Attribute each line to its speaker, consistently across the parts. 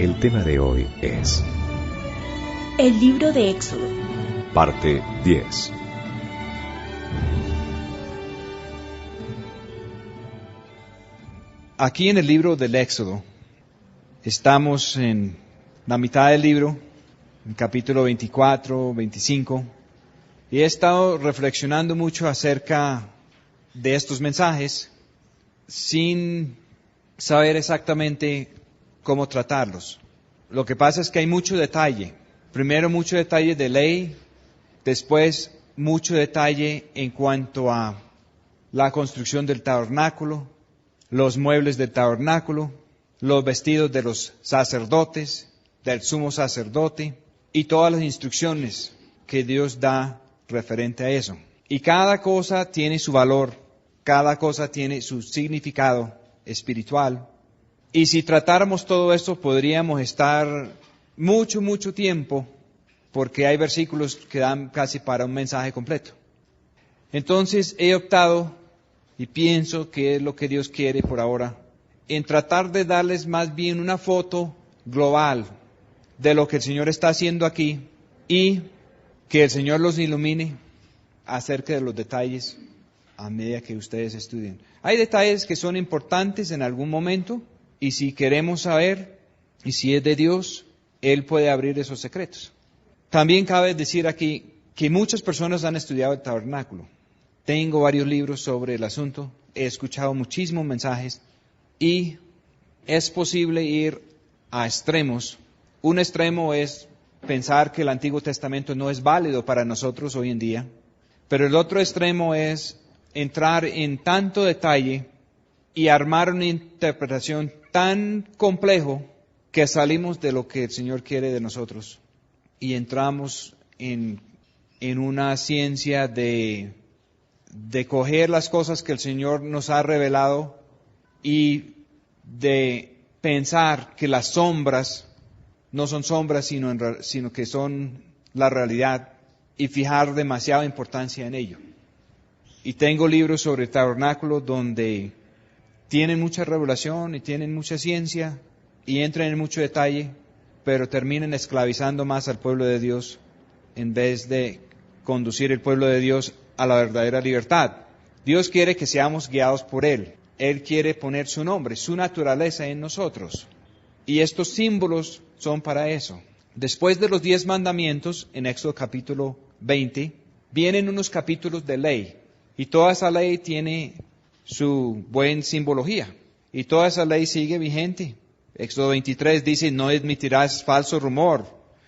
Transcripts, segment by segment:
Speaker 1: El tema de hoy es
Speaker 2: El libro de Éxodo,
Speaker 1: parte 10.
Speaker 3: Aquí en el libro del Éxodo, estamos en la mitad del libro, en capítulo 24, 25, y he estado reflexionando mucho acerca de estos mensajes sin saber exactamente cómo tratarlos. Lo que pasa es que hay mucho detalle. Primero mucho detalle de ley, después mucho detalle en cuanto a la construcción del tabernáculo, los muebles del tabernáculo, los vestidos de los sacerdotes, del sumo sacerdote y todas las instrucciones que Dios da referente a eso. Y cada cosa tiene su valor, cada cosa tiene su significado espiritual. Y si tratáramos todo esto podríamos estar mucho tiempo, porque hay versículos que dan casi para un mensaje completo. Entonces he optado, y pienso que es lo que Dios quiere por ahora, en tratar de darles más bien una foto global de lo que el Señor está haciendo aquí y que el Señor los ilumine acerca de los detalles a medida que ustedes estudien. Hay detalles que son importantes en algún momento y si queremos saber y si es de Dios, Él puede abrir esos secretos. También cabe decir aquí que muchas personas han estudiado el tabernáculo. Tengo varios libros sobre el asunto, he escuchado muchísimos mensajes y es posible ir a extremos. Un extremo es pensar que el Antiguo Testamento no es válido para nosotros hoy en día, pero el otro extremo es entrar en tanto detalle y armar una interpretación tan complejo que salimos de lo que el Señor quiere de nosotros y entramos en una ciencia de coger las cosas que el Señor nos ha revelado y de pensar que las sombras no son sombras, sino que son la realidad y fijar demasiada importancia en ello. Y tengo libros sobre el tabernáculo donde tienen mucha revelación y tienen mucha ciencia y entran en mucho detalle, pero terminan esclavizando más al pueblo de Dios en vez de conducir el pueblo de Dios a la verdadera libertad. Dios quiere que seamos guiados por Él. Él quiere poner su nombre, su naturaleza en nosotros. Y estos símbolos son para eso. Después de los 10 mandamientos, en Éxodo capítulo 20, vienen unos capítulos de ley. Y toda esa ley tiene su buena simbología. Y toda esa ley sigue vigente. Éxodo 23 dice, no admitirás falso rumor.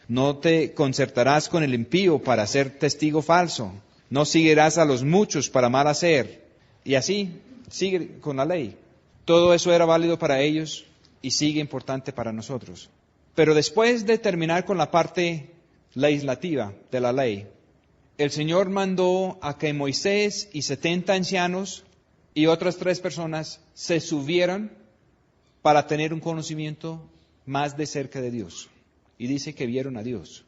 Speaker 3: No te concertarás con el impío para ser testigo falso. No seguirás a los muchos para mal hacer. Y así sigue con la ley. Todo eso era válido para ellos y sigue importante para nosotros. Pero después de terminar con la parte legislativa de la ley, el Señor mandó a que Moisés y 70 ancianos y otras 3 personas se subieran para tener un conocimiento más de cerca de Dios. Y dice que vieron a Dios.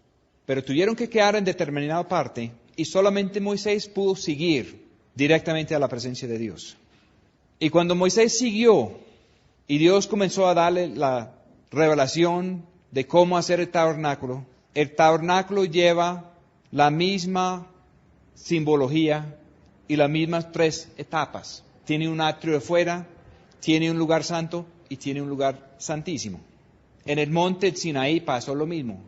Speaker 3: Pero tuvieron que quedar en determinada parte y solamente Moisés pudo seguir directamente a la presencia de Dios. Y cuando Moisés siguió y Dios comenzó a darle la revelación de cómo hacer el tabernáculo lleva la misma simbología y las mismas 3 etapas. Tiene un atrio de fuera, tiene un lugar santo y tiene un lugar santísimo. En el monte Sinaí pasó lo mismo.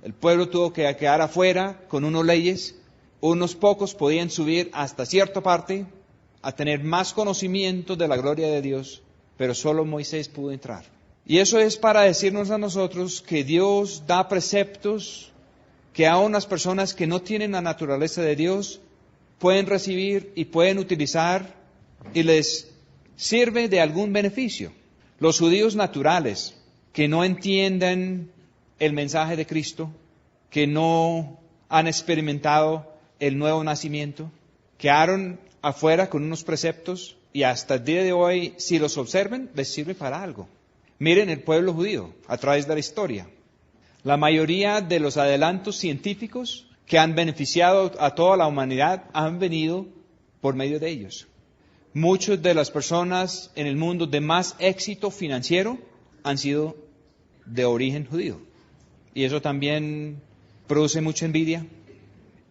Speaker 3: El pueblo tuvo que quedar afuera con unas leyes. Unos pocos podían subir hasta cierta parte a tener más conocimiento de la gloria de Dios, pero solo Moisés pudo entrar. Y eso es para decirnos a nosotros que Dios da preceptos que aún las personas que no tienen la naturaleza de Dios pueden recibir y pueden utilizar y les sirve de algún beneficio. Los judíos naturales que no entienden el mensaje de Cristo, que no han experimentado el nuevo nacimiento, quedaron afuera con unos preceptos y hasta el día de hoy, si los observan, les sirve para algo. Miren el pueblo judío a través de la historia. La mayoría de los adelantos científicos que han beneficiado a toda la humanidad han venido por medio de ellos. Muchas de las personas en el mundo de más éxito financiero han sido de origen judío. Y eso también produce mucha envidia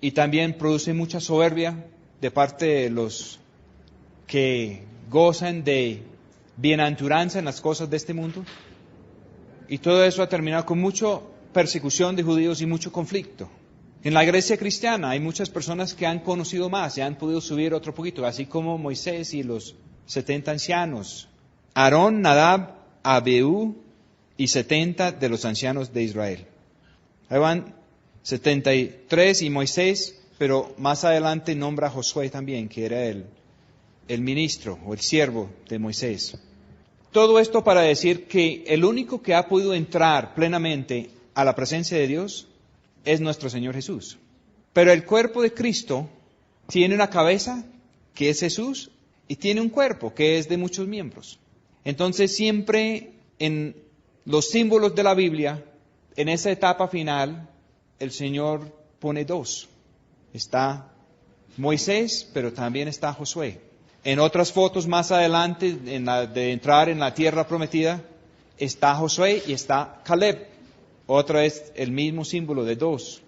Speaker 3: y también produce mucha soberbia de parte de los que gozan de bienaventuranza en las cosas de este mundo. Y todo eso ha terminado con mucha persecución de judíos y mucho conflicto. En la iglesia cristiana hay muchas personas que han conocido más y han podido subir otro poquito, así como Moisés y los 70 ancianos. Aarón, Nadab, Abiú y 70 de los ancianos de Israel. Ahí van 73 y Moisés, pero más adelante nombra a Josué también, que era el ministro o el siervo de Moisés. Todo esto para decir que el único que ha podido entrar plenamente a la presencia de Dios es nuestro Señor Jesús. Pero el cuerpo de Cristo tiene una cabeza, que es Jesús, y tiene un cuerpo, que es de muchos miembros. Entonces siempre en los símbolos de la Biblia, en esa etapa final, el Señor pone dos. Está Moisés, pero también está Josué. En otras fotos más adelante, de entrar en la tierra prometida, está Josué y está Caleb. Otra es el mismo símbolo de dos.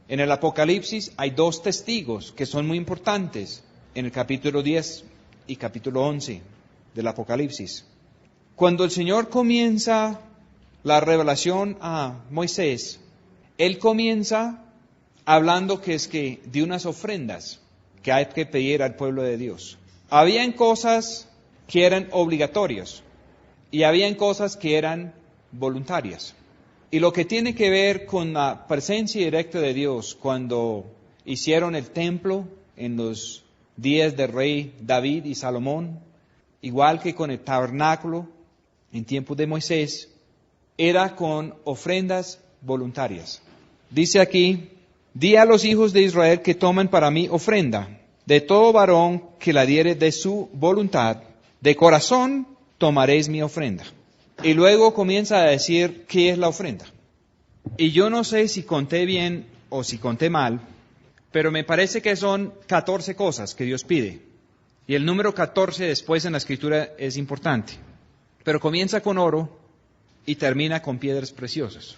Speaker 3: En el Apocalipsis hay dos testigos que son muy importantes en el capítulo 10 y capítulo 11 del Apocalipsis. Cuando el Señor comienza la revelación a Moisés, Él comienza hablando que de unas ofrendas que hay que pedir al pueblo de Dios. Habían cosas que eran obligatorias y habían cosas que eran voluntarias. Y lo que tiene que ver con la presencia directa de Dios cuando hicieron el templo en los días del rey David y Salomón, igual que con el tabernáculo en tiempos de Moisés, era con ofrendas voluntarias. Dice aquí, di a los hijos de Israel que tomen para mí ofrenda, de todo varón que la diere de su voluntad, de corazón tomaréis mi ofrenda. Y luego comienza a decir qué es la ofrenda. Y yo no sé si conté bien o si conté mal, pero me parece que son 14 cosas que Dios pide. Y el número 14 después en la Escritura es importante. Pero comienza con oro y termina con piedras preciosas.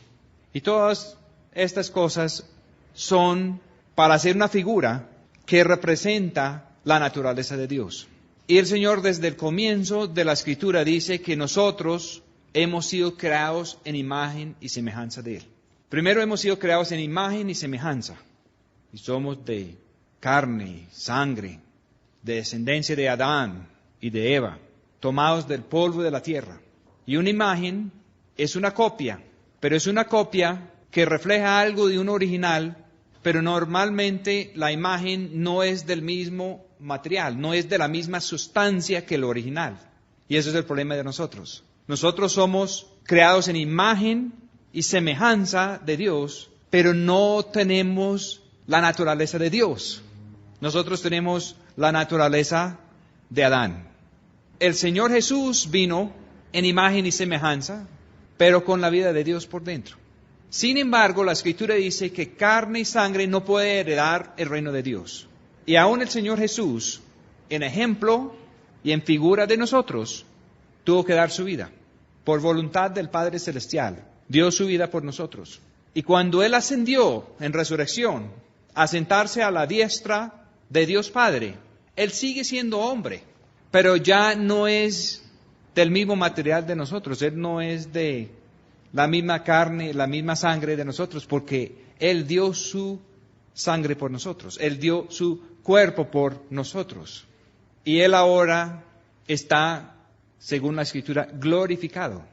Speaker 3: Y todas estas cosas son para hacer una figura que representa la naturaleza de Dios. Y el Señor desde el comienzo de la Escritura dice que nosotros hemos sido creados en imagen y semejanza de Él. Primero hemos sido creados en imagen y semejanza. Y somos de carne, sangre, de descendencia de Adán y de Eva, tomados del polvo de la tierra. Y una imagen es una copia, pero es una copia que refleja algo de un original, pero normalmente la imagen no es del mismo material, no es de la misma sustancia que el original. Y eso es el problema de nosotros. Nosotros somos creados en imagen y semejanza de Dios, pero no tenemos la naturaleza de Dios. Nosotros tenemos la naturaleza de Adán. El Señor Jesús vino en imagen y semejanza, pero con la vida de Dios por dentro. Sin embargo, la Escritura dice que carne y sangre no puede heredar el reino de Dios. Y aún el Señor Jesús, en ejemplo y en figura de nosotros, tuvo que dar su vida. Por voluntad del Padre Celestial, dio su vida por nosotros. Y cuando Él ascendió en resurrección, a sentarse a la diestra de Dios Padre, Él sigue siendo hombre, pero ya no es del mismo material de nosotros. Él no es de la misma carne, la misma sangre de nosotros, porque Él dio su sangre por nosotros. Él dio su cuerpo por nosotros. Y Él ahora está, según la Escritura, glorificado.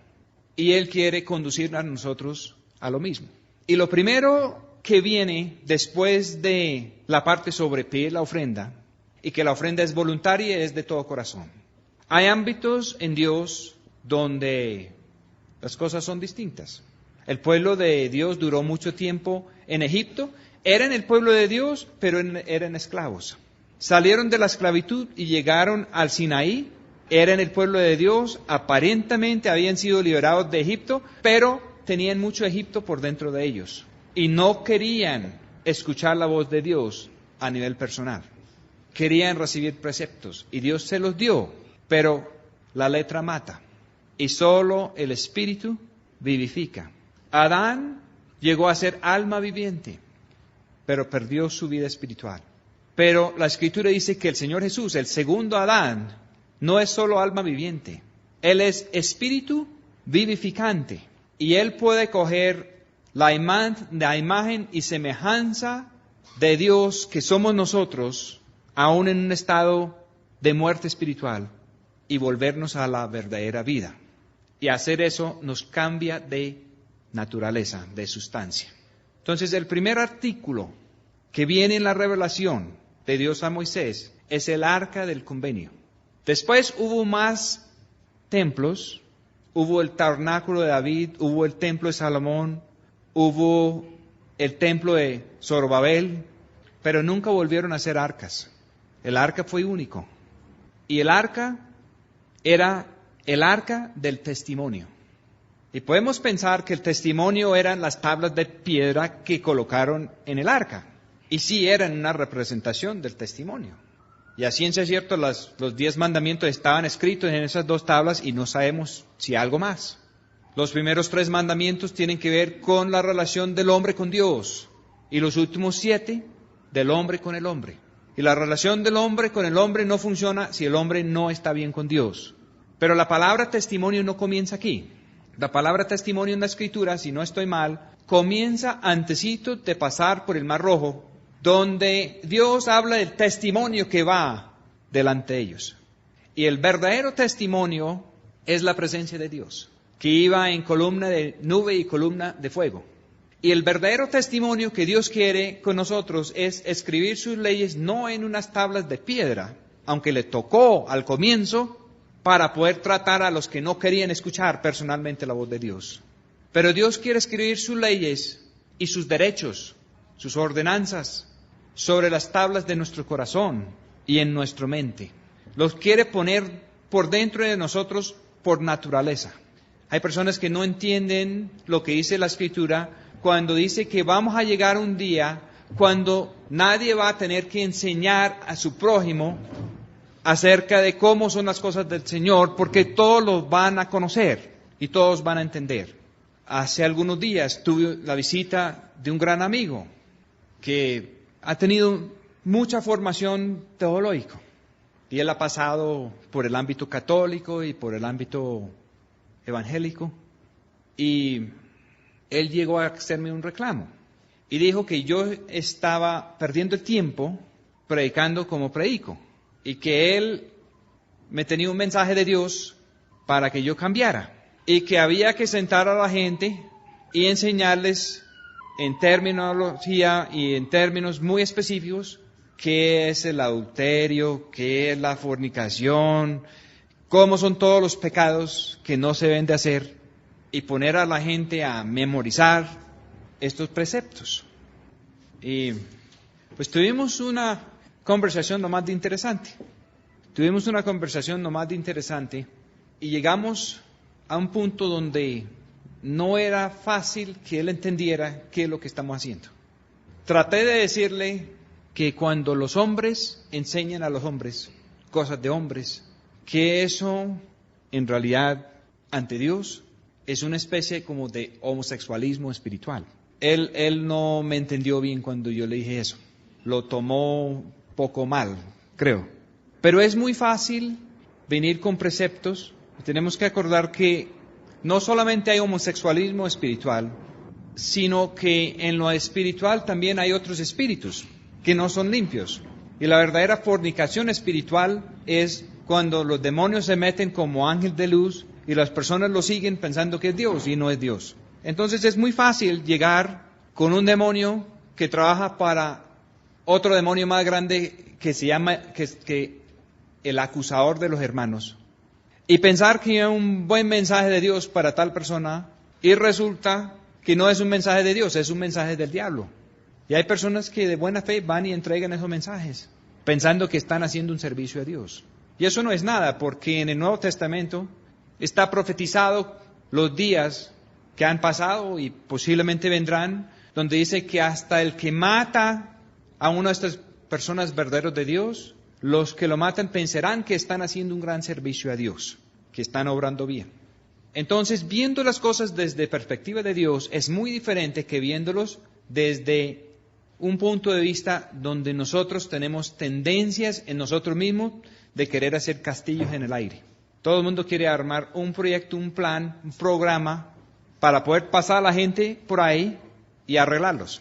Speaker 3: Y Él quiere conducir a nosotros a lo mismo. Y lo primero que viene después de la parte sobre pedir la ofrenda, y que la ofrenda es voluntaria, es de todo corazón. Hay ámbitos en Dios donde las cosas son distintas. El pueblo de Dios duró mucho tiempo en Egipto. Eran el pueblo de Dios, pero eran esclavos. Salieron de la esclavitud y llegaron al Sinaí. Eran el pueblo de Dios, aparentemente habían sido liberados de Egipto, pero tenían mucho Egipto por dentro de ellos. Y no querían escuchar la voz de Dios a nivel personal. Querían recibir preceptos y Dios se los dio, pero la letra mata. Y solo el Espíritu vivifica. Adán llegó a ser alma viviente, pero perdió su vida espiritual. Pero la Escritura dice que el Señor Jesús, el segundo Adán, no es solo alma viviente. Él es espíritu vivificante. Y Él puede coger la imagen y semejanza de Dios que somos nosotros, aún en un estado de muerte espiritual, y volvernos a la verdadera vida. Y hacer eso nos cambia de naturaleza, de sustancia. Entonces, el primer artículo que viene en la revelación de Dios a Moisés es el Arca del Convenio. Después hubo más templos, hubo el Tabernáculo de David, hubo el Templo de Salomón, hubo el Templo de Zorobabel, pero nunca volvieron a hacer arcas. El arca fue único. Y el arca era el arca del testimonio. Y podemos pensar que el testimonio eran las tablas de piedra que colocaron en el arca. Y sí eran una representación del testimonio. Y a ciencia cierta los 10 mandamientos estaban escritos en esas 2 tablas y no sabemos si algo más. Los primeros 3 mandamientos tienen que ver con la relación del hombre con Dios. Y los últimos 7 del hombre con el hombre. Y la relación del hombre con el hombre no funciona si el hombre no está bien con Dios. Pero la palabra testimonio no comienza aquí. La palabra testimonio en la Escritura, si no estoy mal, comienza antesito de pasar por el Mar Rojo, donde Dios habla del testimonio que va delante de ellos. Y el verdadero testimonio es la presencia de Dios, que iba en columna de nube y columna de fuego. Y el verdadero testimonio que Dios quiere con nosotros es escribir sus leyes no en unas tablas de piedra, aunque le tocó al comienzo para poder tratar a los que no querían escuchar personalmente la voz de Dios. Pero Dios quiere escribir sus leyes y sus derechos, sus ordenanzas, sobre las tablas de nuestro corazón y en nuestra mente. Los quiere poner por dentro de nosotros por naturaleza. Hay personas que no entienden lo que dice la Escritura cuando dice que vamos a llegar un día cuando nadie va a tener que enseñar a su prójimo acerca de cómo son las cosas del Señor, porque todos los van a conocer y todos van a entender. Hace algunos días tuve la visita de un gran amigo que ha tenido mucha formación teológica y él ha pasado por el ámbito católico y por el ámbito evangélico, y él llegó a hacerme un reclamo y dijo que yo estaba perdiendo el tiempo predicando como predico y que él me tenía un mensaje de Dios para que yo cambiara y que había que sentar a la gente y enseñarles en terminología y en términos muy específicos qué es el adulterio, qué es la fornicación, cómo son todos los pecados que no se deben de hacer, y poner a la gente a memorizar estos preceptos. Y pues tuvimos una conversación lo más de interesante. Y llegamos a un punto donde no era fácil que él entendiera qué es lo que estamos haciendo. Traté de decirle que cuando los hombres enseñan a los hombres cosas de hombres, que eso en realidad ante Dios es una especie como de homosexualismo espiritual. Él no me entendió bien cuando yo le dije eso. Lo tomó poco mal, creo. Pero es muy fácil venir con preceptos. Tenemos que acordar que no solamente hay homosexualismo espiritual, sino que en lo espiritual también hay otros espíritus que no son limpios. Y la verdadera fornicación espiritual es cuando los demonios se meten como ángel de luz y las personas lo siguen pensando que es Dios y no es Dios. Entonces es muy fácil llegar con un demonio que trabaja para otro demonio más grande que se llama que el acusador de los hermanos, y pensar que es un buen mensaje de Dios para tal persona, y resulta que no es un mensaje de Dios, es un mensaje del diablo. Y hay personas que de buena fe van y entregan esos mensajes, pensando que están haciendo un servicio a Dios. Y eso no es nada, porque en el Nuevo Testamento está profetizado los días que han pasado y posiblemente vendrán, donde dice que hasta el que mata a una de estas personas verdaderos de Dios, los que lo matan pensarán que están haciendo un gran servicio a Dios, que están obrando bien. Entonces, viendo las cosas desde perspectiva de Dios es muy diferente que viéndolos desde un punto de vista donde nosotros tenemos tendencias en nosotros mismos de querer hacer castillos en el aire. Todo el mundo quiere armar un proyecto, un plan, un programa para poder pasar a la gente por ahí y arreglarlos.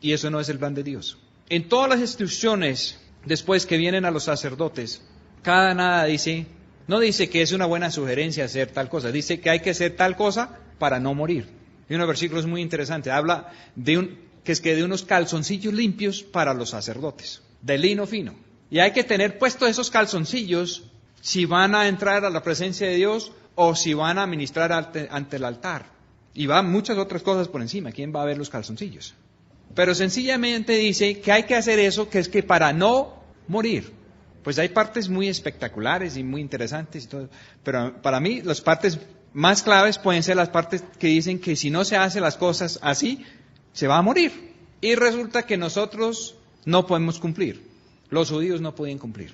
Speaker 3: Y eso no es el plan de Dios. En todas las instrucciones después que vienen a los sacerdotes, cada nada dice, no dice que es una buena sugerencia hacer tal cosa, dice que hay que hacer tal cosa para no morir. Hay unos versículos muy interesantes, habla de unos calzoncillos limpios para los sacerdotes, de lino fino. Y hay que tener puestos esos calzoncillos si van a entrar a la presencia de Dios o si van a ministrar ante el altar. Y van muchas otras cosas por encima. ¿Quién va a ver los calzoncillos? Pero sencillamente dice que hay que hacer eso, que es que para no morir. Pues hay partes muy espectaculares y muy interesantes y todo. Pero para mí las partes más claves pueden ser las partes que dicen que si no se hacen las cosas así, se va a morir. Y resulta que nosotros no podemos cumplir. Los judíos no podían cumplir.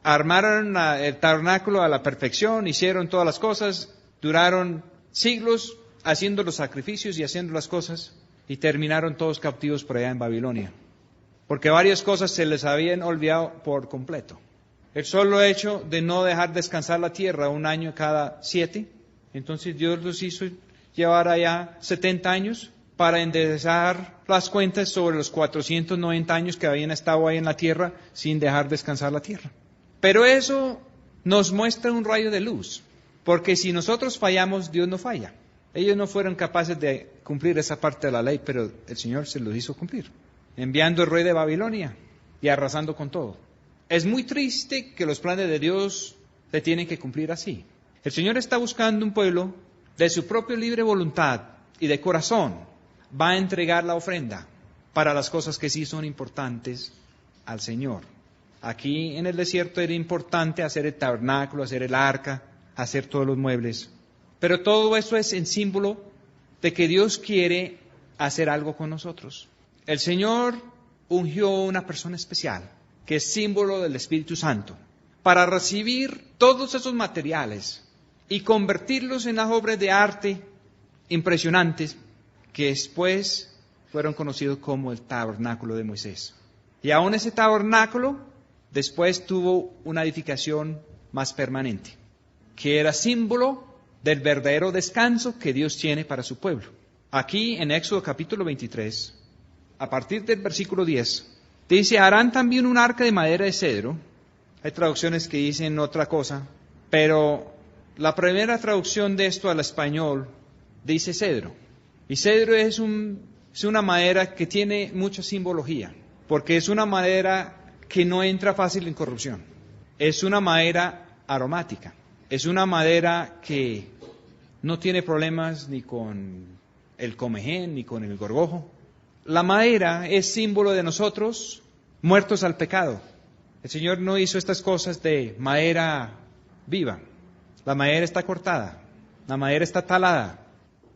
Speaker 3: Armaron el tabernáculo a la perfección, hicieron todas las cosas, duraron siglos haciendo los sacrificios y haciendo las cosas, y terminaron todos cautivos por allá en Babilonia. Porque varias cosas se les habían olvidado por completo. El solo hecho de no dejar descansar la tierra un año cada 7, entonces Dios los hizo llevar allá 70 años para enderezar las cuentas sobre los 490 años que habían estado ahí en la tierra sin dejar descansar la tierra. Pero eso nos muestra un rayo de luz, porque si nosotros fallamos, Dios no falla. Ellos no fueron capaces de cumplir esa parte de la ley, pero el Señor se los hizo cumplir, enviando el rey de Babilonia y arrasando con todo. Es muy triste que los planes de Dios se tienen que cumplir así. El Señor está buscando un pueblo de su propia libre voluntad y de corazón. Va a entregar la ofrenda para las cosas que sí son importantes al Señor. Aquí en el desierto era importante hacer el tabernáculo, hacer el arca, hacer todos los muebles. Pero todo eso es en símbolo de que Dios quiere hacer algo con nosotros. El Señor ungió a una persona especial, que es símbolo del Espíritu Santo, para recibir todos esos materiales y convertirlos en las obras de arte impresionantes que después fueron conocidos como el tabernáculo de Moisés. Y aún ese tabernáculo después tuvo una edificación más permanente, que era símbolo del verdadero descanso que Dios tiene para su pueblo. Aquí en Éxodo capítulo 23, a partir del versículo 10, dice, harán también un arca de madera de cedro. Hay traducciones que dicen otra cosa, pero la primera traducción de esto al español dice cedro. Y cedro es una madera que tiene mucha simbología, porque es una madera que no entra fácil en corrupción. Es una madera aromática. Es una madera que no tiene problemas ni con el comején ni con el gorgojo. La madera es símbolo de nosotros muertos al pecado. El Señor no hizo estas cosas de madera viva. La madera está cortada, la madera está talada,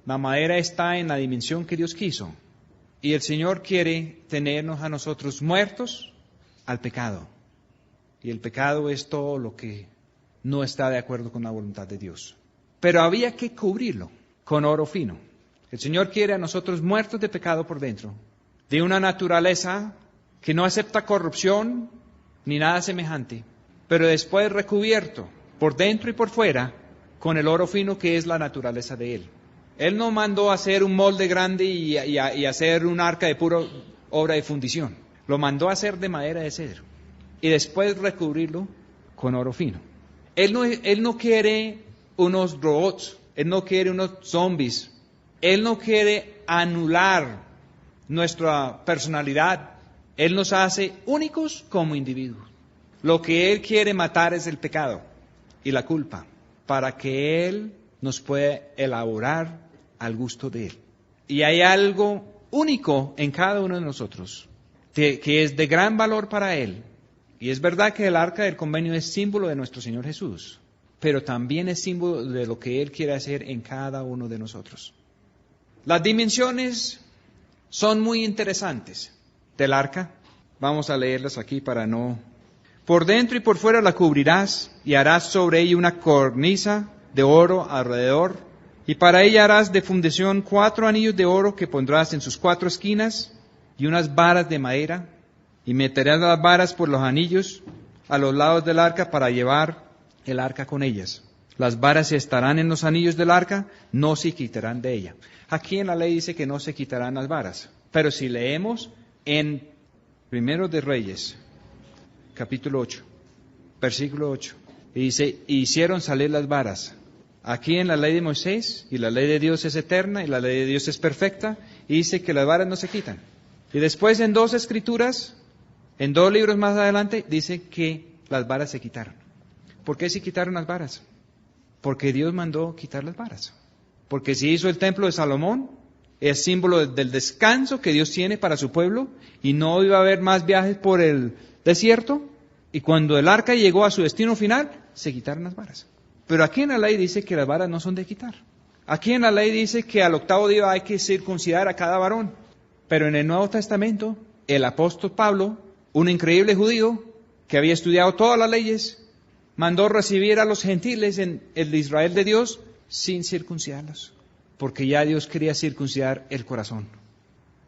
Speaker 3: la madera está en la dimensión que Dios quiso. Y el Señor quiere tenernos a nosotros muertos al pecado. Y el pecado es todo lo que no está de acuerdo con la voluntad de Dios. Pero había que cubrirlo con oro fino. El Señor quiere a nosotros muertos de pecado por dentro, de una naturaleza que no acepta corrupción ni nada semejante, pero después recubierto por dentro y por fuera con el oro fino que es la naturaleza de Él. Él no mandó a hacer un molde grande y hacer un arca de pura obra de fundición. Lo mandó a hacer de madera de cedro y después recubrirlo con oro fino. Él no quiere unos robots, Él no quiere unos zombies, Él no quiere anular nuestra personalidad. Él nos hace únicos como individuos. Lo que Él quiere matar es el pecado y la culpa, para que Él nos pueda elaborar al gusto de Él. Y hay algo único en cada uno de nosotros, que es de gran valor para Él. Y es verdad que el arca del convenio es símbolo de nuestro Señor Jesús, pero también es símbolo de lo que Él quiere hacer en cada uno de nosotros. Las dimensiones son muy interesantes del arca. Vamos a leerlas aquí para no... Por dentro y por fuera la cubrirás y harás sobre ella una cornisa de oro alrededor Y para ella harás de fundación 4 anillos de oro que pondrás en sus 4 esquinas y unas varas de madera, y meterás las varas por los anillos a los lados del arca para llevar el arca con ellas. Las varas estarán en los anillos del arca, no se quitarán de ella. Aquí en la ley dice que no se quitarán las varas, pero si leemos en Primero de Reyes, capítulo 8, versículo 8, dice, hicieron salir las varas. Aquí en la ley de Moisés, y la ley de Dios es eterna, y la ley de Dios es perfecta, y dice que las varas no se quitan. Y después en 2 escrituras, en 2 libros más adelante, dice que las varas se quitaron. ¿Por qué se quitaron las varas? Porque Dios mandó quitar las varas. Porque se hizo el templo de Salomón, es símbolo del descanso que Dios tiene para su pueblo, y no iba a haber más viajes por el desierto, y cuando el arca llegó a su destino final, se quitaron las varas. Pero aquí en la ley dice que las varas no son de quitar. Aquí en la ley dice que al 8º día hay que circuncidar a cada varón. Pero en el Nuevo Testamento, el apóstol Pablo, un increíble judío que había estudiado todas las leyes, mandó recibir a los gentiles en el Israel de Dios sin circuncidarlos, porque ya Dios quería circuncidar el corazón.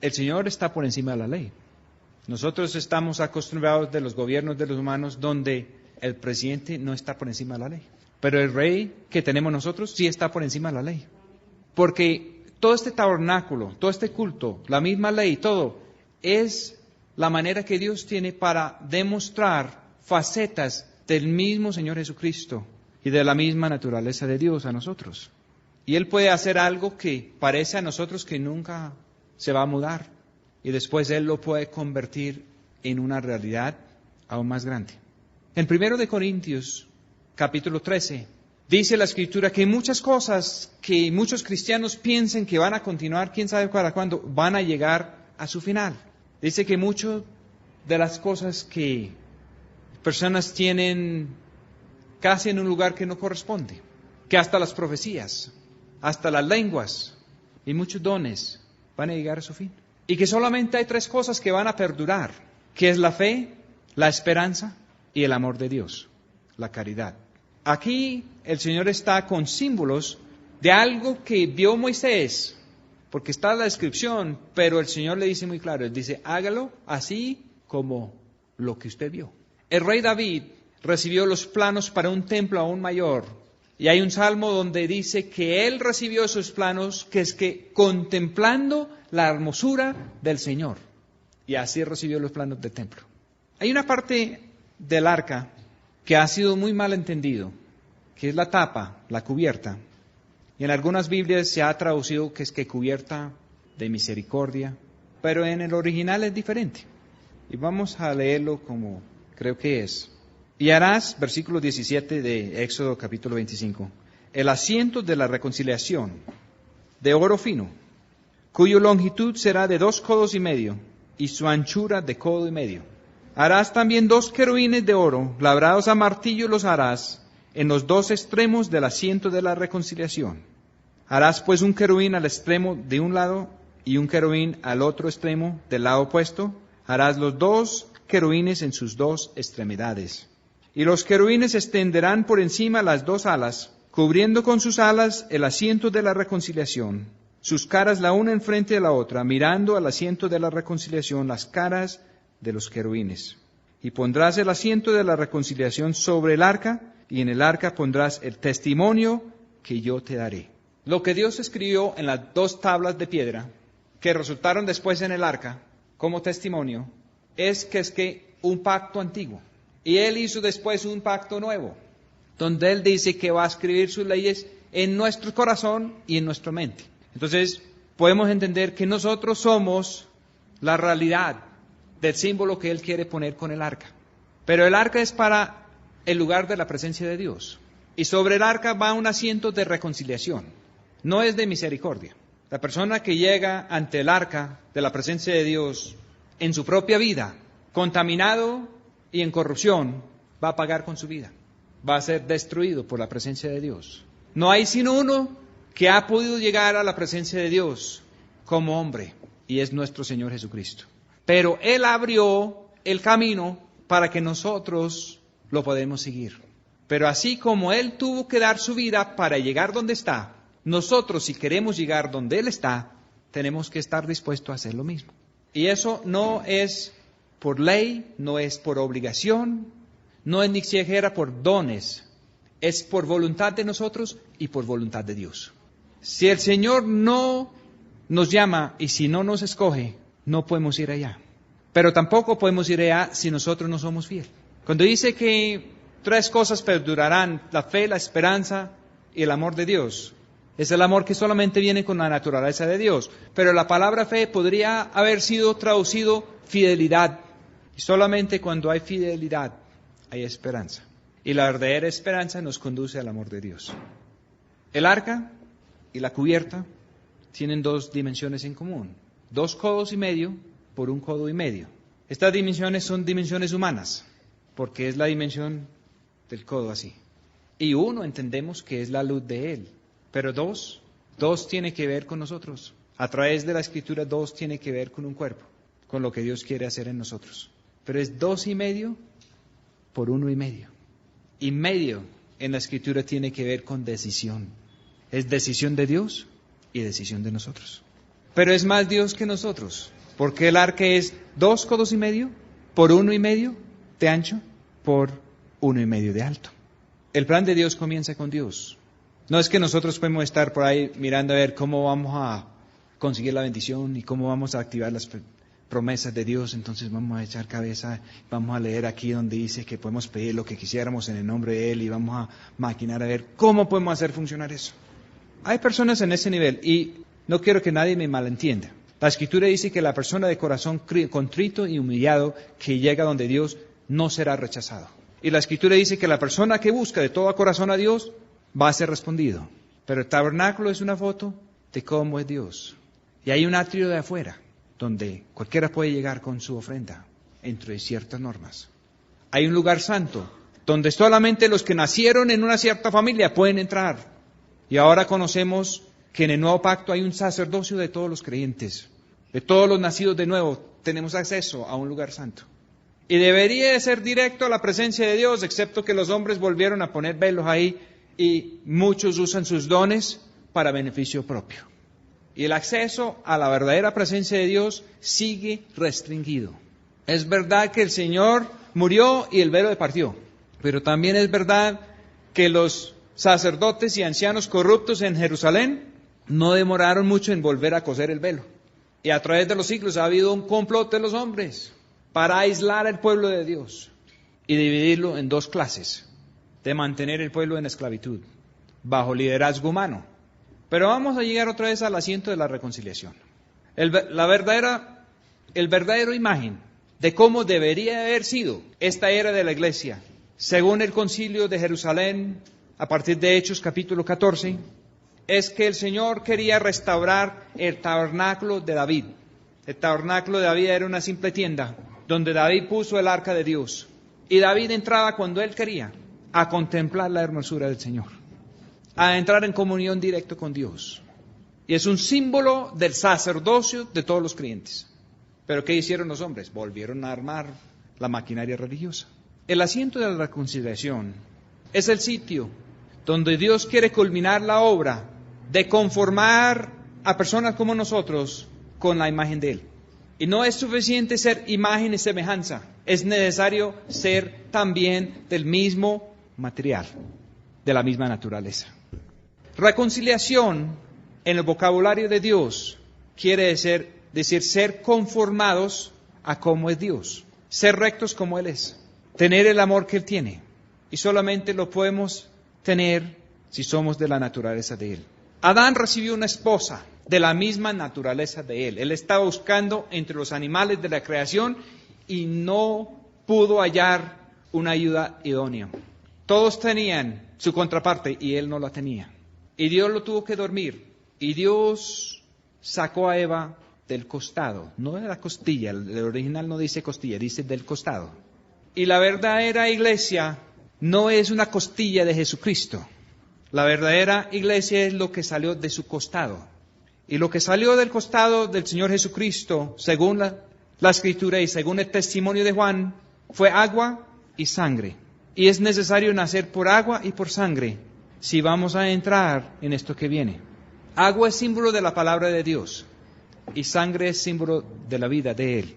Speaker 3: El Señor está por encima de la ley. Nosotros estamos acostumbrados de los gobiernos de los humanos donde el presidente no está por encima de la ley. Pero el rey que tenemos nosotros sí está por encima de la ley. Porque todo este tabernáculo, todo este culto, la misma ley, todo, es la manera que Dios tiene para demostrar facetas del mismo Señor Jesucristo y de la misma naturaleza de Dios a nosotros. Y Él puede hacer algo que parece a nosotros que nunca se va a mudar. Y después Él lo puede convertir en una realidad aún más grande. En 1 de Corintios, capítulo 13, dice la Escritura que muchas cosas que muchos cristianos piensen que van a continuar, quién sabe para cuándo, van a llegar a su final. Dice que muchas de las cosas que personas tienen casi en un lugar que no corresponde, que hasta las profecías, hasta las lenguas y muchos dones van a llegar a su fin. Y que solamente hay 3 cosas que van a perdurar, que es la fe, la esperanza y el amor de Dios, la caridad. Aquí el Señor está con símbolos de algo que vio Moisés, porque está la descripción, pero el Señor le dice muy claro, Él dice, hágalo así como lo que usted vio. El rey David recibió los planos para un templo aún mayor, y hay un salmo donde dice que él recibió esos planos, que es que contemplando la hermosura del Señor, y así recibió los planos del templo. Hay una parte del arca que ha sido muy mal entendido, que es la tapa, la cubierta. Y en algunas Biblias se ha traducido que es que cubierta de misericordia, pero en el original es diferente. Y vamos a leerlo como creo que es. Y harás, versículo 17 de Éxodo capítulo 25, el asiento de la reconciliación de oro fino, cuya longitud será de 2 codos y medio, y su anchura de codo y medio. Harás también 2 querubines de oro, labrados a martillo los harás, en los 2 extremos del asiento de la reconciliación. Harás pues un querubín al extremo de un lado, y un querubín al otro extremo del lado opuesto. Harás los 2 querubines en sus 2 extremidades. Y los querubines extenderán por encima las 2 alas, cubriendo con sus alas el asiento de la reconciliación, sus caras la una enfrente de la otra, mirando al asiento de la reconciliación las caras de los querubines. Y pondrás el asiento de la reconciliación sobre el arca, y en el arca pondrás el testimonio que yo te daré. Lo que Dios escribió en las 2 tablas de piedra, que resultaron después en el arca, como testimonio, es que un pacto antiguo. Y Él hizo después un pacto nuevo, donde Él dice que va a escribir sus leyes en nuestro corazón y en nuestra mente. Entonces, podemos entender que nosotros somos la realidad del símbolo que Él quiere poner con el arca. Pero el arca es para el lugar de la presencia de Dios. Y sobre el arca va un asiento de reconciliación. No es de misericordia. La persona que llega ante el arca de la presencia de Dios en su propia vida, contaminado y en corrupción, va a pagar con su vida. Va a ser destruido por la presencia de Dios. No hay sino uno que ha podido llegar a la presencia de Dios como hombre, y es nuestro Señor Jesucristo. Pero Él abrió el camino para que nosotros lo podamos seguir. Pero así como Él tuvo que dar su vida para llegar donde está, nosotros, si queremos llegar donde Él está, tenemos que estar dispuestos a hacer lo mismo. Y eso no es por ley, no es por obligación, no es ni siquiera por dones, es por voluntad de nosotros y por voluntad de Dios. Si el Señor no nos llama y si no nos escoge, no podemos ir allá. Pero tampoco podemos ir allá si nosotros no somos fieles. Cuando dice que 3 cosas perdurarán, la fe, la esperanza y el amor de Dios, es el amor que solamente viene con la naturaleza de Dios. Pero la palabra fe podría haber sido traducido fidelidad. Y solamente cuando hay fidelidad hay esperanza. Y la verdadera esperanza nos conduce al amor de Dios. El arca y la cubierta tienen 2 dimensiones en común. 2 codos y medio por 1 codo y medio. Estas dimensiones son dimensiones humanas, porque es la dimensión del codo así. Y 1 entendemos que es la luz de Él. Pero 2 tiene que ver con nosotros. A través de la Escritura 2 tiene que ver con un cuerpo, con lo que Dios quiere hacer en nosotros. Pero es 2 y medio por 1 y medio. Y medio en la Escritura tiene que ver con decisión. Es decisión de Dios y decisión de nosotros. Pero es más Dios que nosotros, porque el arca es 2 codos y medio por 1 y medio de ancho por 1 y medio de alto. El plan de Dios comienza con Dios. No es que nosotros podemos estar por ahí mirando a ver cómo vamos a conseguir la bendición y cómo vamos a activar las promesas de Dios. Entonces vamos a echar cabeza, vamos a leer aquí donde dice que podemos pedir lo que quisiéramos en el nombre de Él y vamos a maquinar a ver cómo podemos hacer funcionar eso. Hay personas en ese nivel y no quiero que nadie me malentienda. La Escritura dice que la persona de corazón contrito y humillado que llega donde Dios no será rechazado. Y la Escritura dice que la persona que busca de todo corazón a Dios va a ser respondido. Pero el tabernáculo es una foto de cómo es Dios. Y hay un atrio de afuera, donde cualquiera puede llegar con su ofrenda, entre ciertas normas. Hay un lugar santo, donde solamente los que nacieron en una cierta familia pueden entrar. Y ahora conocemos que en el nuevo pacto hay un sacerdocio de todos los creyentes. De todos los nacidos de nuevo tenemos acceso a un lugar santo. Y debería de ser directo a la presencia de Dios, excepto que los hombres volvieron a poner velos ahí y muchos usan sus dones para beneficio propio. Y el acceso a la verdadera presencia de Dios sigue restringido. Es verdad que el Señor murió y el velo departió, pero también es verdad que los sacerdotes y ancianos corruptos en Jerusalén no demoraron mucho en volver a coser el velo. Y a través de los siglos ha habido un complot de los hombres para aislar al pueblo de Dios y dividirlo en 2 clases, de mantener el pueblo en esclavitud, bajo liderazgo humano. Pero vamos a llegar otra vez al asiento de la reconciliación. El verdadero imagen de cómo debería haber sido esta era de la iglesia, según el concilio de Jerusalén, a partir de Hechos capítulo 14, es que el Señor quería restaurar el tabernáculo de David. El tabernáculo de David era una simple tienda donde David puso el arca de Dios. Y David entraba cuando él quería a contemplar la hermosura del Señor, a entrar en comunión directa con Dios. Y es un símbolo del sacerdocio de todos los creyentes. Pero ¿qué hicieron los hombres? Volvieron a armar la maquinaria religiosa. El asiento de la reconciliación es el sitio donde Dios quiere culminar la obra de conformar a personas como nosotros con la imagen de Él. Y no es suficiente ser imagen y semejanza, es necesario ser también del mismo material, de la misma naturaleza. Reconciliación en el vocabulario de Dios quiere decir ser conformados a cómo es Dios, ser rectos como Él es, tener el amor que Él tiene. Y solamente lo podemos tener si somos de la naturaleza de Él. Adán recibió una esposa de la misma naturaleza de él. Él estaba buscando entre los animales de la creación y no pudo hallar una ayuda idónea. Todos tenían su contraparte y él no la tenía. Y Dios lo tuvo que dormir. Y Dios sacó a Eva del costado, no de la costilla. El original no dice costilla, dice del costado. Y la verdadera iglesia no es una costilla de Jesucristo. La verdadera iglesia es lo que salió de su costado. Y lo que salió del costado del Señor Jesucristo, según la Escritura y según el testimonio de Juan, fue agua y sangre. Y es necesario nacer por agua y por sangre si vamos a entrar en esto que viene. Agua es símbolo de la palabra de Dios y sangre es símbolo de la vida de Él,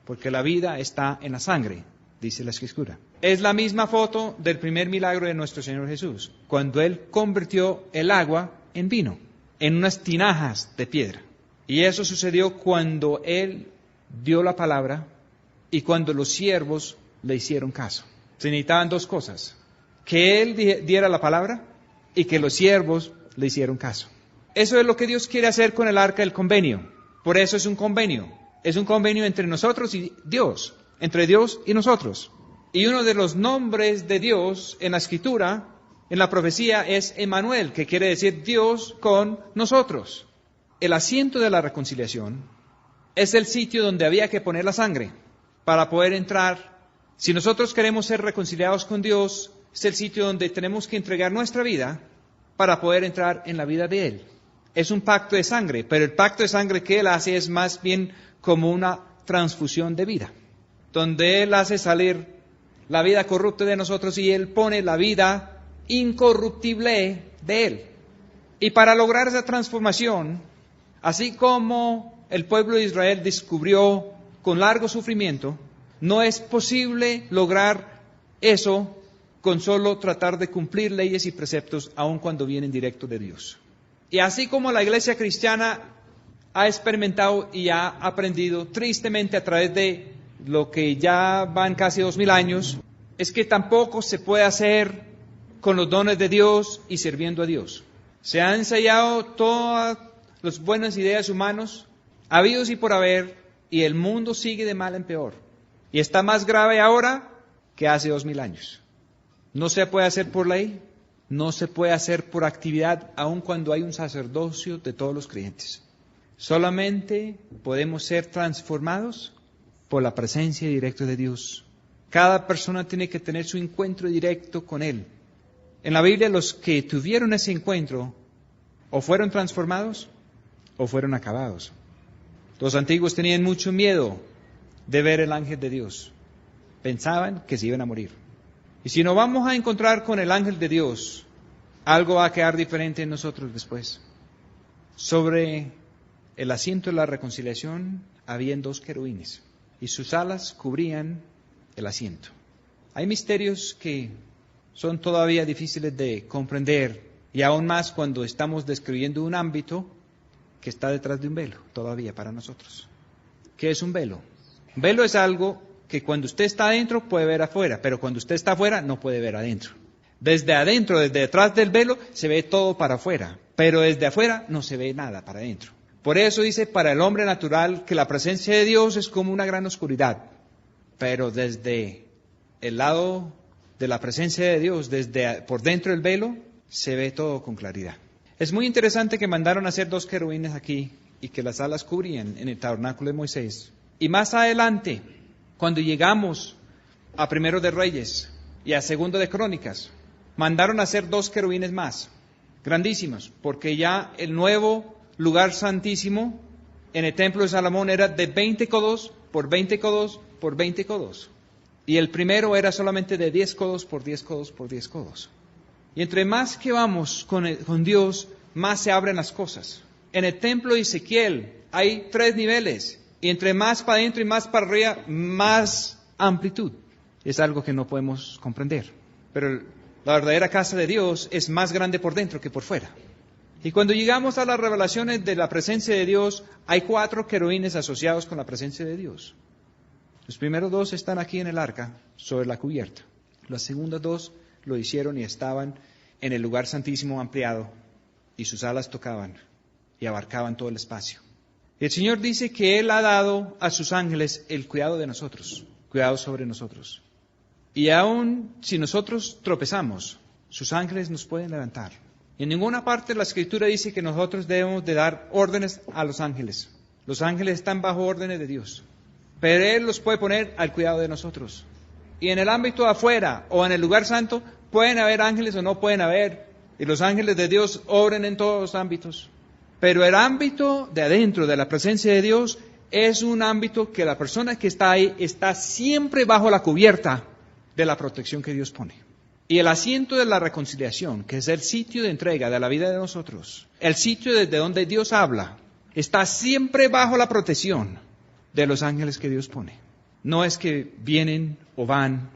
Speaker 3: porque la vida está en la sangre, dice la Escritura. Es la misma foto del primer milagro de nuestro Señor Jesús, cuando Él convirtió el agua en vino, en unas tinajas de piedra. Y eso sucedió cuando Él dio la palabra y cuando los siervos le hicieron caso. Se necesitaban dos cosas: que Él diera la palabra y que los siervos le hicieron caso. Eso es lo que Dios quiere hacer con el arca del convenio. Por eso es un convenio. Es un convenio entre nosotros y Dios, entre Dios y nosotros. Y uno de los nombres de Dios en la Escritura, en la profecía, es Emmanuel, que quiere decir Dios con nosotros. El asiento de la reconciliación es el sitio donde había que poner la sangre para poder entrar. Si nosotros queremos ser reconciliados con Dios, es el sitio donde tenemos que entregar nuestra vida para poder entrar en la vida de Él. Es un pacto de sangre, pero el pacto de sangre que Él hace es más bien como una transfusión de vida, donde Él hace salir la vida corrupta de nosotros y Él pone la vida incorruptible de Él. Y para lograr esa transformación, así como el pueblo de Israel descubrió con largo sufrimiento, no es posible lograr eso con solo tratar de cumplir leyes y preceptos, aun cuando vienen directo de Dios. Y así como la iglesia cristiana ha experimentado y ha aprendido tristemente a través de lo que ya van casi 2000 años, es que tampoco se puede hacer con los dones de Dios y sirviendo a Dios. Se han ensayado todas las buenas ideas humanas, habidos y por haber, y el mundo sigue de mal en peor. Y está más grave ahora que hace 2000 años. No se puede hacer por ley, no se puede hacer por actividad, aun cuando hay un sacerdocio de todos los creyentes. Solamente podemos ser transformados por la presencia directa de Dios. Cada persona tiene que tener su encuentro directo con Él. En la Biblia, los que tuvieron ese encuentro o fueron transformados o fueron acabados. Los antiguos tenían mucho miedo de ver el ángel de Dios. Pensaban que se iban a morir. Y si no vamos a encontrar con el ángel de Dios, algo va a quedar diferente en nosotros después. Sobre el asiento de la reconciliación habían 2 querubines y sus alas cubrían el asiento. Hay misterios que son todavía difíciles de comprender y aún más cuando estamos describiendo un ámbito que está detrás de un velo todavía para nosotros. ¿Qué es un velo? Un velo es algo que cuando usted está adentro puede ver afuera, pero cuando usted está afuera no puede ver adentro. Desde adentro, desde detrás del velo, se ve todo para afuera, pero desde afuera no se ve nada para adentro. Por eso dice para el hombre natural que la presencia de Dios es como una gran oscuridad, pero desde el lado de la presencia de Dios, desde por dentro del velo, se ve todo con claridad. Es muy interesante que mandaron a hacer 2 querubines aquí y que las alas cubrían en el tabernáculo de Moisés. Y más adelante, cuando llegamos a Primero de Reyes y a Segundo de Crónicas, mandaron a hacer 2 querubines más, grandísimos, porque ya el nuevo lugar santísimo en el templo de Salomón era de 20 codos por 20 codos por 20 codos. Y el primero era solamente de 10 codos por 10 codos por 10 codos. Y entre más que vamos con Dios, más se abren las cosas. En el templo de Ezequiel hay 3 niveles. Y entre más para adentro y más para arriba, más amplitud. Es algo que no podemos comprender. Pero la verdadera casa de Dios es más grande por dentro que por fuera. Y cuando llegamos a las revelaciones de la presencia de Dios, hay 4 querubines asociados con la presencia de Dios. Los primeros 2 están aquí en el arca, sobre la cubierta. Las segundas 2 lo hicieron y estaban en el lugar santísimo ampliado, y sus alas tocaban y abarcaban todo el espacio. El Señor dice que Él ha dado a sus ángeles el cuidado de nosotros, cuidado sobre nosotros. Y aun si nosotros tropezamos, sus ángeles nos pueden levantar. En ninguna parte de la Escritura dice que nosotros debemos de dar órdenes a los ángeles. Los ángeles están bajo órdenes de Dios. Pero Él los puede poner al cuidado de nosotros. Y en el ámbito de afuera o en el lugar santo, pueden haber ángeles o no pueden haber. Y los ángeles de Dios obran en todos los ámbitos. Pero el ámbito de adentro, de la presencia de Dios, es un ámbito que la persona que está ahí está siempre bajo la cubierta de la protección que Dios pone. Y el asiento de la reconciliación, que es el sitio de entrega de la vida de nosotros, el sitio desde donde Dios habla, está siempre bajo la protección de los ángeles que Dios pone. No es que vienen o van,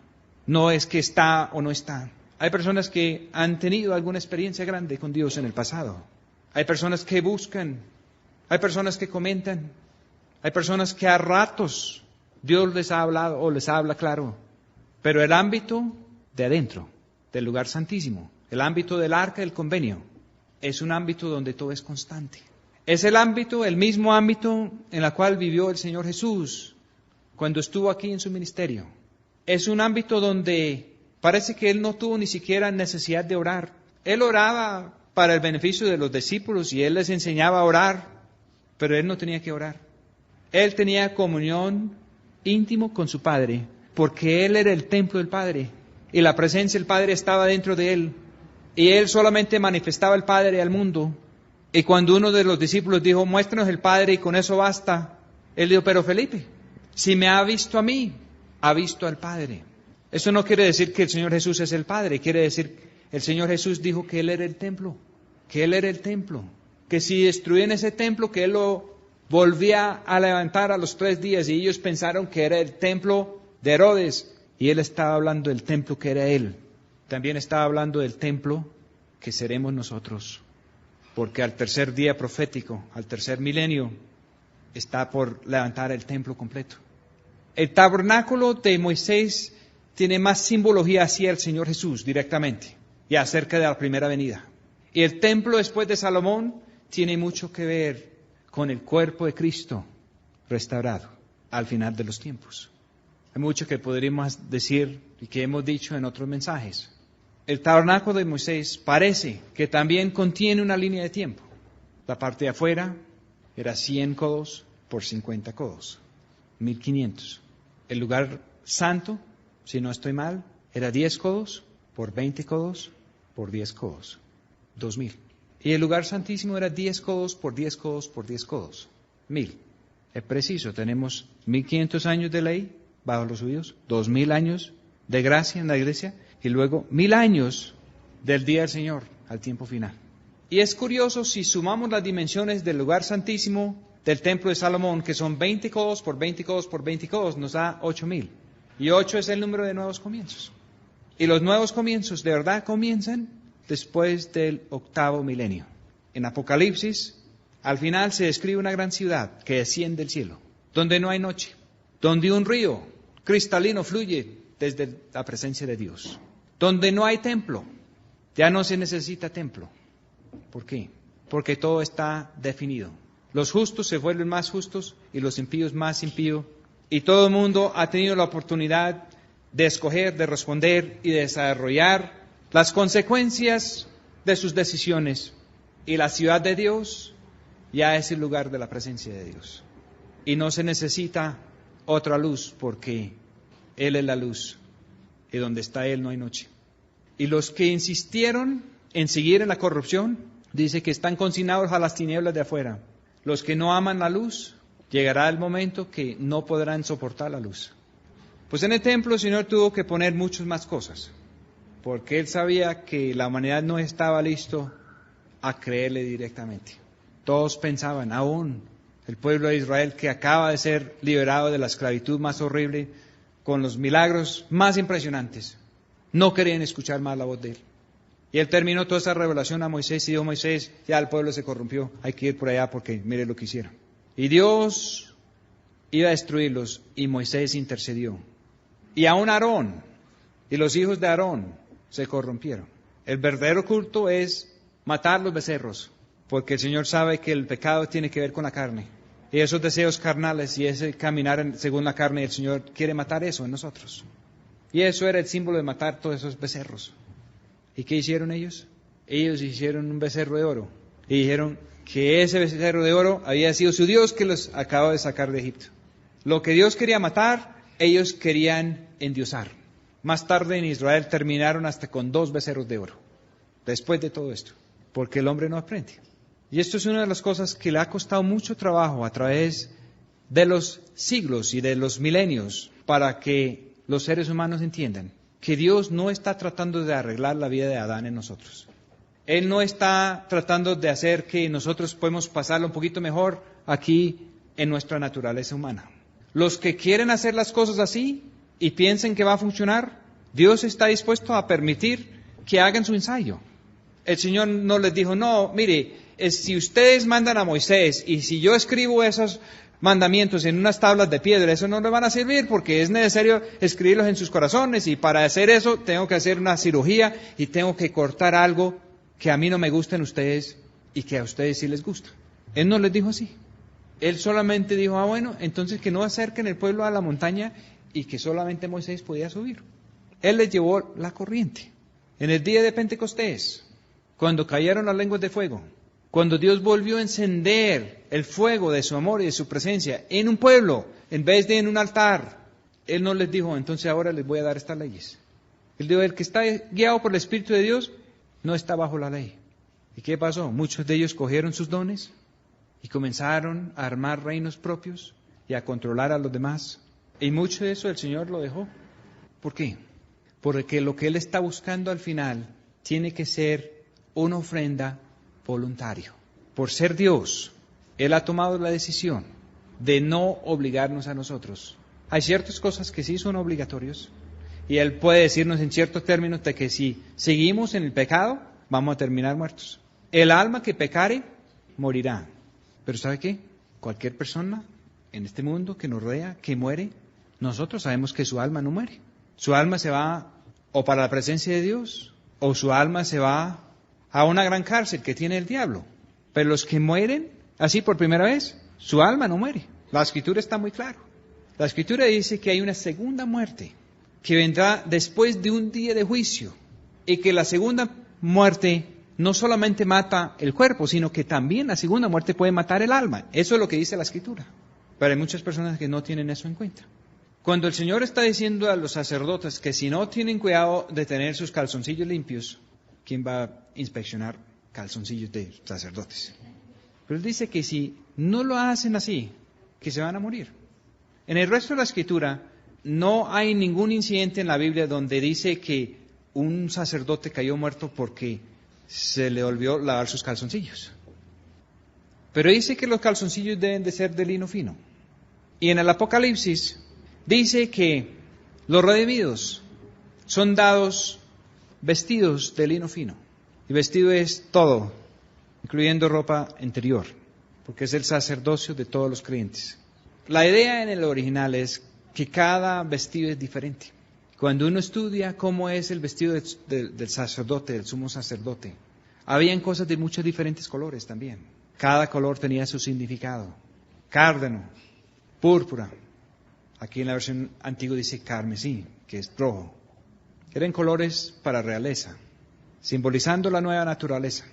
Speaker 3: no es que está o no está. Hay personas que han tenido alguna experiencia grande con Dios en el pasado. Hay personas que buscan, hay personas que comentan, hay personas que a ratos Dios les ha hablado o les habla claro. Pero el ámbito de adentro, del lugar santísimo, el ámbito del arca del convenio, es un ámbito donde todo es constante. Es el ámbito, el mismo ámbito en el cual vivió el Señor Jesús cuando estuvo aquí en su ministerio. Es un ámbito donde parece que Él no tuvo ni siquiera necesidad de orar. Él oraba para el beneficio de los discípulos y Él les enseñaba a orar, pero Él no tenía que orar. Él tenía comunión íntimo con su Padre, porque Él era el templo del Padre y la presencia del Padre estaba dentro de Él. Y Él solamente manifestaba el Padre al mundo. Y cuando uno de los discípulos dijo, muéstranos el Padre y con eso basta, Él dijo, pero Felipe, si me ha visto a mí, ha visto al Padre. Eso no quiere decir que el Señor Jesús es el Padre, quiere decir, el Señor Jesús dijo que Él era el templo, que Él era el templo, que si destruían ese templo, que Él lo volvía a levantar a los 3 días, y ellos pensaron que era el templo de Herodes, y Él estaba hablando del templo que era Él. También estaba hablando del templo que seremos nosotros, porque al tercer día profético, al tercer milenio, está por levantar el templo completo. El tabernáculo de Moisés tiene más simbología hacia el Señor Jesús directamente y acerca de la primera venida. Y el templo después de Salomón tiene mucho que ver con el cuerpo de Cristo restaurado al final de los tiempos. Hay mucho que podríamos decir y que hemos dicho en otros mensajes. El tabernáculo de Moisés parece que también contiene una línea de tiempo. La parte de afuera era 100 codos por 50 codos, 1500. El lugar santo, si no estoy mal, era 10 codos por 20 codos por 10 codos, 2000. Y el lugar santísimo era 10 codos por 10 codos por 10 codos, 1000. Es preciso, tenemos 1500 años de ley bajo los judíos, 2000 años de gracia en la iglesia y luego 1000 años del día del Señor al tiempo final. Y es curioso, si sumamos las dimensiones del lugar santísimo del templo de Salomón, que son 20 codos por 20 codos por 20 codos, nos da 8000. Y 8 es el número de nuevos comienzos. Y los nuevos comienzos de verdad comienzan después del 8º milenio. En Apocalipsis, al final se describe una gran ciudad que desciende del cielo, donde no hay noche, donde un río cristalino fluye desde la presencia de Dios, donde no hay templo, ya no se necesita templo. ¿Por qué? Porque todo está definido. Los justos se vuelven más justos y los impíos más impíos, y todo el mundo ha tenido la oportunidad de escoger, de responder y de desarrollar las consecuencias de sus decisiones. Y la ciudad de Dios ya es el lugar de la presencia de Dios. Y no se necesita otra luz, porque Él es la luz, y donde está Él no hay noche. Y los que insistieron en seguir en la corrupción, dice que están consignados a las tinieblas de afuera. Los que no aman la luz, llegará el momento que no podrán soportar la luz. Pues en el templo el Señor tuvo que poner muchas más cosas, porque Él sabía que la humanidad no estaba listo a creerle directamente. Todos pensaban, aún el pueblo de Israel, que acaba de ser liberado de la esclavitud más horrible, con los milagros más impresionantes, no querían escuchar más la voz de Él. Y Él terminó toda esa revelación a Moisés y dijo, Moisés, ya el pueblo se corrompió, hay que ir por allá porque mire lo que hicieron. Y Dios iba a destruirlos y Moisés intercedió. Y aún Aarón y los hijos de Aarón se corrompieron. El verdadero culto es matar los becerros, porque el Señor sabe que el pecado tiene que ver con la carne. Y esos deseos carnales y ese caminar según la carne, el Señor quiere matar eso en nosotros. Y eso era el símbolo de matar todos esos becerros. ¿Y qué hicieron ellos? Ellos hicieron un becerro de oro. Y dijeron que ese becerro de oro había sido su Dios que los acaba de sacar de Egipto. Lo que Dios quería matar, ellos querían endiosar. Más tarde en Israel terminaron hasta con 2 becerros de oro. Después de todo esto. Porque el hombre no aprende. Y esto es una de las cosas que le ha costado mucho trabajo a través de los siglos y de los milenios para que los seres humanos entiendan que Dios no está tratando de arreglar la vida de Adán en nosotros. Él no está tratando de hacer que nosotros podamos pasarlo un poquito mejor aquí en nuestra naturaleza humana. Los que quieren hacer las cosas así y piensen que va a funcionar, Dios está dispuesto a permitir que hagan su ensayo. El Señor no les dijo, no, mire, si ustedes mandan a Moisés y si yo escribo esos mandamientos en unas tablas de piedra, eso no le van a servir porque es necesario escribirlos en sus corazones y para hacer eso tengo que hacer una cirugía y tengo que cortar algo que a mí no me gusta en ustedes y que a ustedes sí les gusta. Él no les dijo así. Él solamente dijo, bueno, entonces que no acerquen el pueblo a la montaña y que solamente Moisés podía subir. Él les llevó la corriente. En el día de Pentecostés, cuando cayeron las lenguas de fuego, cuando Dios volvió a encender el fuego de su amor y de su presencia en un pueblo, en vez de en un altar, Él no les dijo, entonces ahora les voy a dar estas leyes. Él dijo, el que está guiado por el Espíritu de Dios no está bajo la ley. ¿Y qué pasó? Muchos de ellos cogieron sus dones y comenzaron a armar reinos propios y a controlar a los demás. Y mucho de eso el Señor lo dejó. ¿Por qué? Porque lo que Él está buscando al final tiene que ser una ofrenda voluntaria. Por ser Dios, Él ha tomado la decisión de no obligarnos a nosotros. Hay ciertas cosas que sí son obligatorias y Él puede decirnos en ciertos términos de que si seguimos en el pecado, vamos a terminar muertos. El alma que pecare, morirá. Pero ¿sabe qué? Cualquier persona en este mundo que nos rodea, que muere, nosotros sabemos que su alma no muere. Su alma se va o para la presencia de Dios, o su alma se va a una gran cárcel que tiene el diablo. Pero los que mueren, así por primera vez, su alma no muere. La Escritura está muy clara. La Escritura dice que hay una segunda muerte que vendrá después de un día de juicio y que la segunda muerte no solamente mata el cuerpo, sino que también la segunda muerte puede matar el alma. Eso es lo que dice la Escritura. Pero hay muchas personas que no tienen eso en cuenta. Cuando el Señor está diciendo a los sacerdotes que si no tienen cuidado de tener sus calzoncillos limpios, ¿quién va a inspeccionar calzoncillos de sacerdotes? Pero Él dice que si no lo hacen así, que se van a morir. En el resto de la Escritura no hay ningún incidente en la Biblia donde dice que un sacerdote cayó muerto porque se le olvidó lavar sus calzoncillos. Pero dice que los calzoncillos deben de ser de lino fino. Y en el Apocalipsis dice que los redimidos son dados vestidos de lino fino. Y vestido es todo, incluyendo ropa interior, porque es el sacerdocio de todos los creyentes. La idea en el original es que cada vestido es diferente. Cuando uno estudia cómo es el vestido del sacerdote, del sumo sacerdote, habían cosas de muchos diferentes colores también. Cada color tenía su significado. Cárdeno, púrpura. Aquí en la versión antigua dice carmesí, que es rojo. Eran colores para realeza, simbolizando la nueva naturaleza.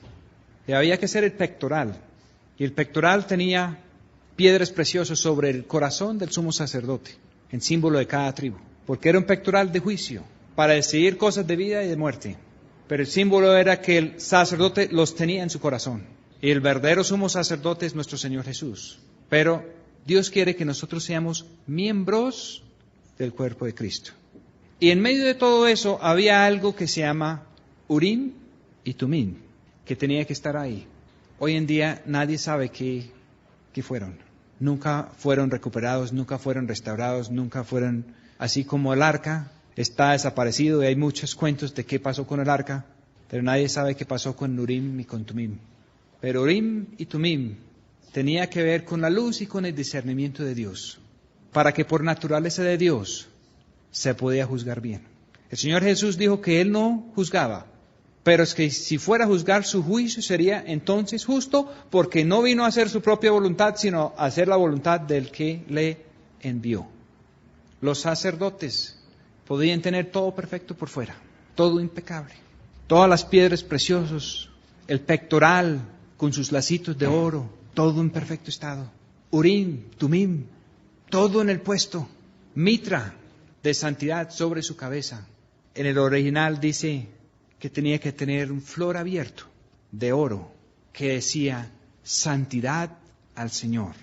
Speaker 3: Y había que hacer el pectoral. Y el pectoral tenía piedras preciosas sobre el corazón del sumo sacerdote, en símbolo de cada tribu. Porque era un pectoral de juicio, para decidir cosas de vida y de muerte. Pero el símbolo era que el sacerdote los tenía en su corazón. Y el verdadero sumo sacerdote es nuestro Señor Jesús. Pero Dios quiere que nosotros seamos miembros del cuerpo de Cristo. Y en medio de todo eso había algo que se llama Urim y Tumim, que tenía que estar ahí. Hoy en día nadie sabe qué fueron. Nunca fueron recuperados, nunca fueron restaurados, nunca fueron, así como el arca está desaparecido y hay muchos cuentos de qué pasó con el arca, pero nadie sabe qué pasó con Urim y con Tumim. Pero Urim y Tumim tenía que ver con la luz y con el discernimiento de Dios, para que por naturaleza de Dios se podía juzgar bien. El Señor Jesús dijo que Él no juzgaba, pero es que si fuera a juzgar, su juicio sería entonces justo, porque no vino a hacer su propia voluntad, sino a hacer la voluntad del que le envió. Los sacerdotes podían tener todo perfecto por fuera, todo impecable, todas las piedras preciosas, el pectoral con sus lacitos de oro, todo en perfecto estado. Urim, Tumim, todo en el puesto. Mitra de santidad sobre su cabeza. En el original dice que tenía que tener un flor abierto de oro que decía santidad al Señor.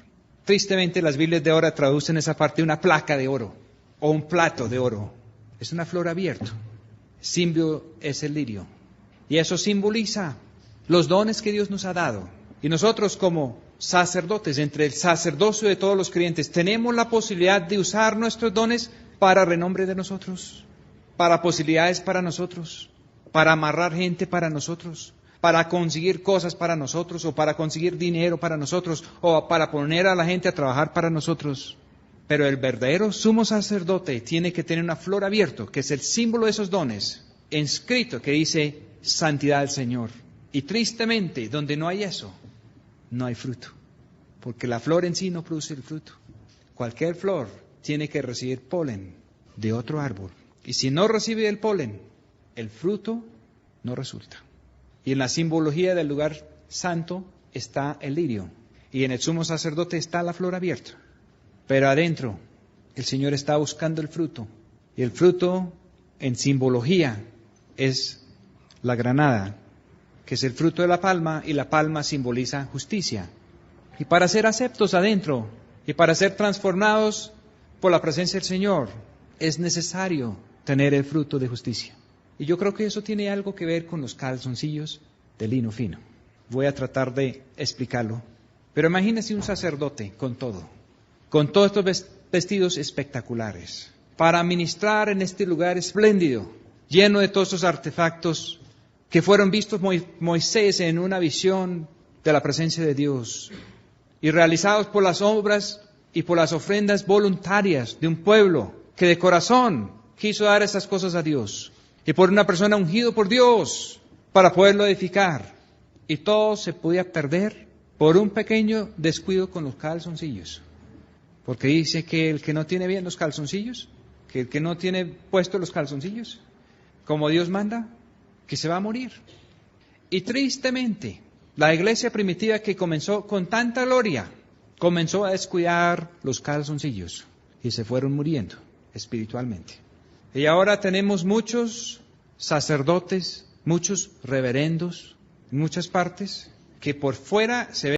Speaker 3: Tristemente las Biblias de ahora traducen esa parte una placa de oro o un plato de oro. Es una flor abierta. símbolo es el lirio. Y eso simboliza los dones que Dios nos ha dado. Y nosotros como sacerdotes, entre el sacerdocio de todos los creyentes, tenemos la posibilidad de usar nuestros dones para renombre de nosotros, para posibilidades para nosotros, para amarrar gente para nosotros, para conseguir cosas para nosotros, o para conseguir dinero para nosotros, o para poner a la gente a trabajar para nosotros. Pero el verdadero sumo sacerdote tiene que tener una flor abierta, que es el símbolo de esos dones, inscrito, que dice santidad al Señor. Y tristemente, donde no hay eso, no hay fruto, porque la flor en sí no produce el fruto. Cualquier flor tiene que recibir polen de otro árbol. Y si no recibe el polen, el fruto no resulta. Y en la simbología del lugar santo está el lirio. Y en el sumo sacerdote está la flor abierta. Pero adentro, el Señor está buscando el fruto. Y el fruto, en simbología, es la granada, que es el fruto de la palma, y la palma simboliza justicia. Y para ser aceptos adentro, y para ser transformados por la presencia del Señor, es necesario tener el fruto de justicia. Y yo creo que eso tiene algo que ver con los calzoncillos de lino fino. Voy a tratar de explicarlo. Pero imagínense un sacerdote con todos estos vestidos espectaculares, para ministrar en este lugar espléndido, lleno de todos estos artefactos que fueron vistos Moisés en una visión de la presencia de Dios, y realizados por las obras y por las ofrendas voluntarias de un pueblo que de corazón quiso dar esas cosas a Dios, y por una persona ungido por Dios para poderlo edificar. Y todo se podía perder por un pequeño descuido con los calzoncillos. Porque dice que el que no tiene bien los calzoncillos, que el que no tiene puestos los calzoncillos, como Dios manda, que se va a morir. Y tristemente, la iglesia primitiva, que comenzó con tanta gloria, comenzó a descuidar los calzoncillos y se fueron muriendo espiritualmente. Y ahora tenemos muchos sacerdotes, muchos reverendos en muchas partes, que por fuera se ven